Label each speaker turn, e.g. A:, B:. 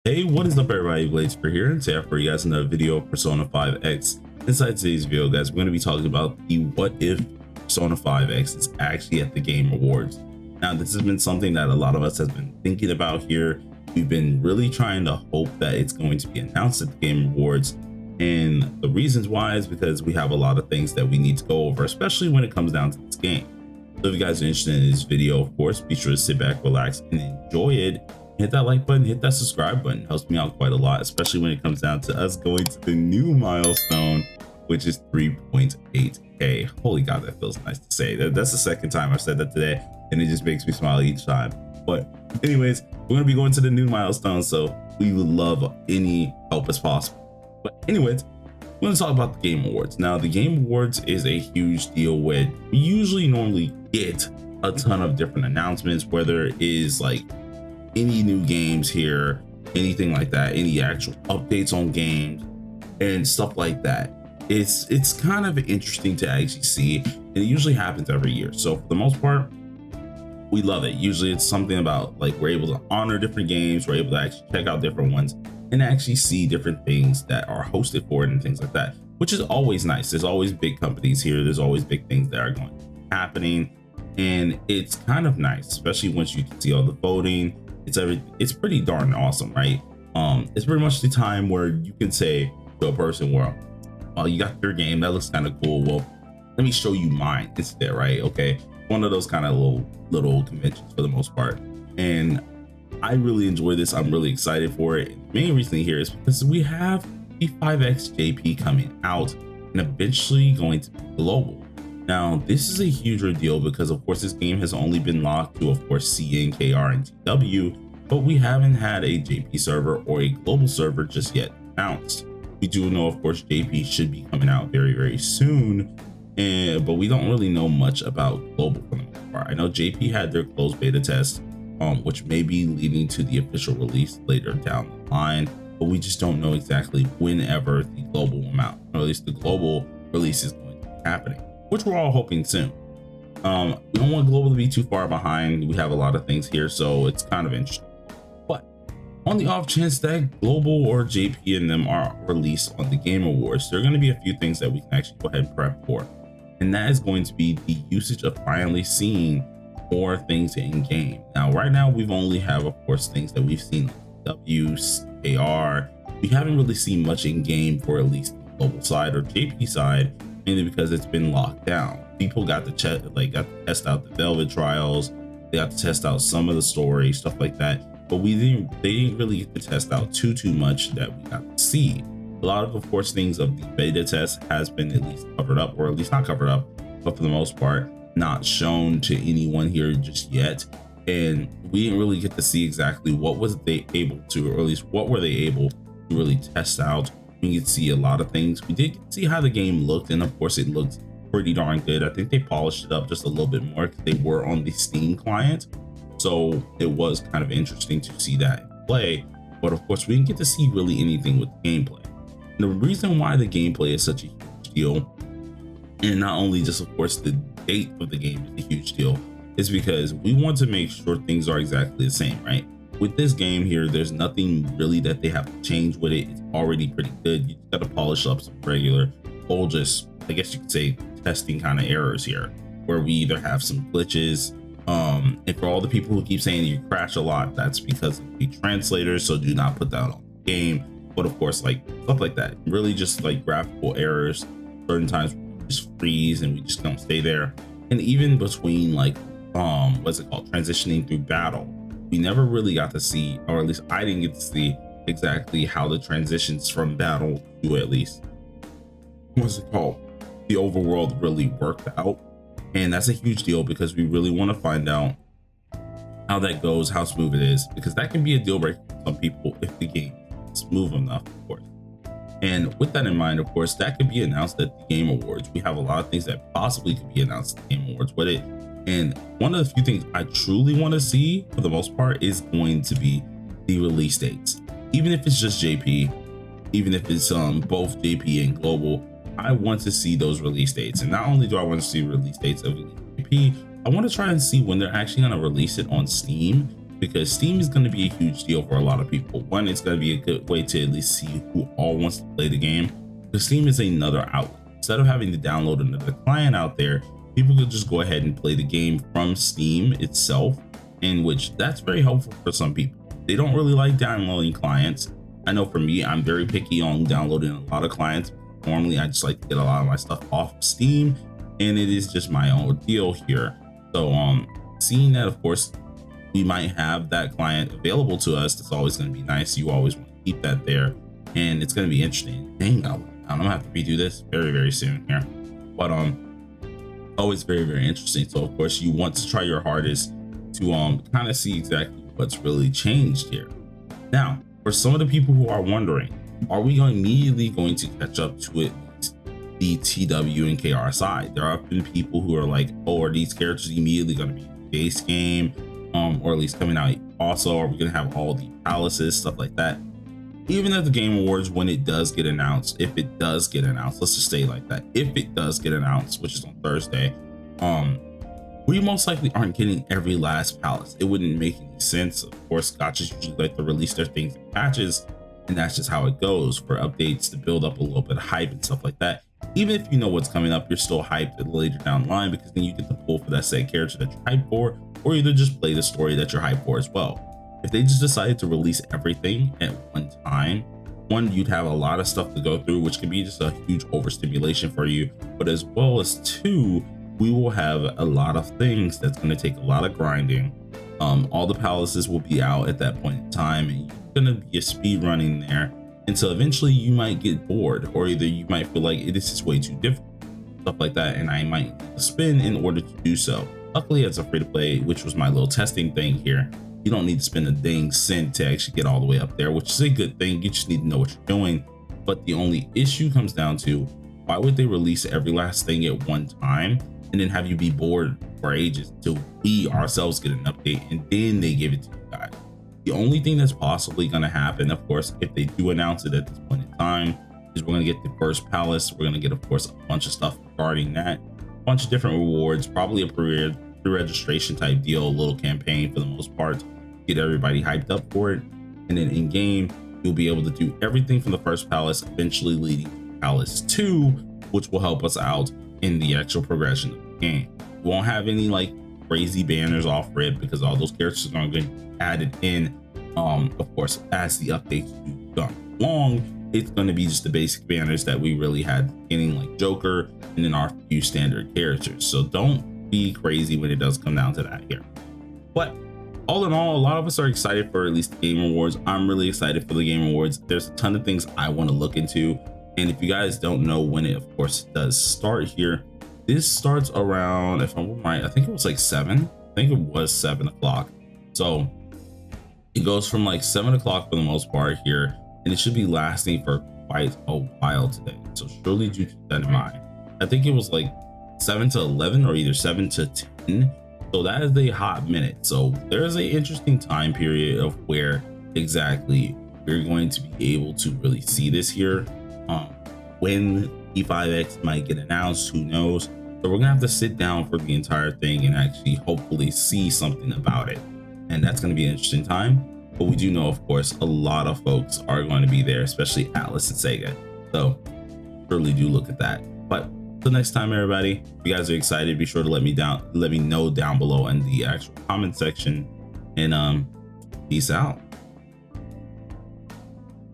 A: Hey, what is up everybody, Blades4 here, and today for you guys another video of Persona 5X. Inside today's video, guys, we're going to be talking about the what if Persona 5X is actually at the Game Awards. Now, this has been something that a lot of us have been thinking about here. We've been really trying to hope that it's going to be announced at the Game Awards, and the reasons why is because we have a lot of things that we need to go over, especially when it comes down to this game. So if you guys are interested in this video, of course, be sure to sit back, relax, and enjoy it. Hit that like button, hit that subscribe button. It helps me out quite a lot, especially when it comes down to us going to the new milestone, which is 3.8K. Holy God, that feels nice to say. That's the second time I've said that today, and it just makes me smile each time. But anyways, we're gonna be going to the new milestone, so we would love any help as possible. But anyways, we're gonna talk about the Game Awards. Now, the Game Awards is a huge deal where we usually normally get a ton of different announcements, whether it is like any new games here, anything like that, any actual updates on games and stuff like that. It's kind of interesting to actually see, and it usually happens every year. So for the most part, we love it. Usually it's something about like we're able to honor different games, we're able to actually check out different ones and actually see different things that are hosted for it and things like that, which is always nice. There's always big companies here, there's always big things that are going to be happening, and it's kind of nice, especially once you can see all the voting. It's pretty darn awesome, right? It's pretty much the time where you can say to a person, well, you got your game, that looks kind of cool, well, let me show you mine instead, right? Okay, one of those kind of little conventions for the most part, and I really enjoy this. I'm really excited for it. The main reason here is because we have P5X JP coming out and eventually going to be global. Now, this is a huge deal because, of course, this game has only been locked to, of course, CN, KR, and GW, but we haven't had a JP server or a global server just yet announced. We do know, of course, JP should be coming out very, very soon, but we don't really know much about global for the most part. I know JP had their closed beta test, which may be leading to the official release later down the line, but we just don't know exactly whenever the global will out, or at least the global release is going to be happening, which we're all hoping soon. We don't want global to be too far behind. We have a lot of things here, so it's kind of interesting. But on the off chance that global or JP and them are released on the Game Awards, there are going to be a few things that we can actually go ahead and prep for, and that is going to be the usage of finally seeing more things in game. Now, right now, we've only have, of course, things that we've seen like W, AR. We haven't really seen much in game for at least the global side or JP side, mainly because it's been locked down. People got to test out the Velvet trials, they got to test out some of the story, stuff like that, but they didn't really get to test out too much that we got to see. A lot of course, things of the beta test has been at least covered up, or at least not covered up, but for the most part, not shown to anyone here just yet. And we didn't really get to see exactly what was they able to, or at least what were they able to really test out. We could see a lot of things. We did see how the game looked, and of course it looked pretty darn good. I think they polished it up just a little bit more because they were on the Steam client, so it was kind of interesting to see that in play. But of course we didn't get to see really anything with the gameplay. And the reason why the gameplay is such a huge deal, and not only just of course the date of the game is a huge deal, is because we want to make sure things are exactly the same, right? With this game here, there's nothing really that they have to change with it. It's already pretty good. You just got to polish up some regular old, just I guess you could say testing kind of errors here, where we either have some glitches, and for all the people who keep saying you crash a lot, that's because of the translators, so do not put that on the game. But of course, like stuff like that, really just like graphical errors, certain times we just freeze and we just don't stay there. And even between like what's it called, transitioning through battle, we never really got to see, or at least I didn't get to see exactly how the transitions from battle to at least what's it called, the overworld really worked out. And that's a huge deal because we really want to find out how that goes, how smooth it is, because that can be a deal breaker for some people if the game is smooth enough, of course. And with that in mind, of course, that could be announced at the Game Awards. We have a lot of things that possibly could be announced at the Game Awards with it. And one of the few things I truly want to see for the most part is going to be the release dates. Even if it's just JP, even if it's both JP and global, I want to see those release dates. And not only do I want to see release dates of JP, I want to try and see when they're actually going to release it on Steam because Steam is going to be a huge deal for a lot of people. One, it's going to be a good way to at least see who all wants to play the game, because Steam is another outlet. Instead of having to download another client out there, people could just go ahead and play the game from Steam itself, in which that's very helpful for some people. They don't really like downloading clients. I know for me, I'm very picky on downloading a lot of clients. Normally, I just like to get a lot of my stuff off of Steam, and it is just my own deal here. So seeing that, of course, we might have that client available to us, that's always going to be nice. You always want to keep that there, and it's going to be interesting. Dang, I'm gonna have to redo this very soon here, but always very interesting. So of course, you want to try your hardest to kind of see exactly what's really changed here. Now, for some of the people who are wondering, are we immediately going to catch up to it, the TW and KR side? There have been people who are like, oh, are these characters immediately going to be in the base game, or at least coming out? Also, are we going to have all the palaces, stuff like that? Even at the Game Awards, when it does get announced, if it does get announced, let's just say it like that, if it does get announced, which is on Thursday, we most likely aren't getting every last palace. It wouldn't make any sense. Of course, gotchas usually like to release their things in patches, and that's just how it goes, for updates to build up a little bit of hype and stuff like that. Even if you know what's coming up, you're still hyped later down the line, because then you get the pull for that said character that you're hyped for, or either just play the story that you're hyped for as well. If they just decided to release everything at one time, one, you'd have a lot of stuff to go through, which could be just a huge overstimulation for you. But as well as two, we will have a lot of things that's going to take a lot of grinding. All the palaces will be out at that point in time, and you're going to be a speed running there until eventually you might get bored, or either you might feel like this is way too difficult, stuff like that, and I might spend in order to do so. Luckily, it's a free to play, which was my little testing thing here. You don't need to spend a dang cent to actually get all the way up there, which is a good thing. You just need to know what you're doing. But the only issue comes down to, why would they release every last thing at one time and then have you be bored for ages until we ourselves get an update and then they give it to you guys? The only thing that's possibly going to happen, of course, if they do announce it at this point in time, is we're going to get the first palace. We're going to get, of course, a bunch of stuff regarding that, a bunch of different rewards, probably a pre-registration type deal, a little campaign for the most part, get everybody hyped up for it. And then in game, you'll be able to do everything from the first palace, eventually leading to Palace 2, which will help us out in the actual progression of the game. We won't have any like crazy banners off rip, because all those characters are going to get added in, of course, as the updates do come along. It's going to be just the basic banners that we really had getting, like Joker, and then our few standard characters. So don't be crazy when it does come down to that here. But all in all, a lot of us are excited for at least the Game Awards. I'm really excited for the Game Awards. There's a ton of things I want to look into. And if you guys don't know when it, of course, does start here, this starts around, if I'm right, I think it was like 7. I think it was 7 o'clock. So it goes from like 7 o'clock for the most part here, and it should be lasting for quite a while today. So surely do keep that in mind. I think it was like 7 to 11 or either 7 to 10. So that is a hot minute. So there's an interesting time period of where exactly we're going to be able to really see this here. When P5X might get announced, who knows? So we're gonna have to sit down for the entire thing and actually hopefully see something about it. And that's gonna be an interesting time. But we do know, of course, a lot of folks are going to be there, especially Atlas and Sega. So surely do look at that. But until next time, everybody, if you guys are excited, be sure to let me know down below in the actual comment section. And peace out.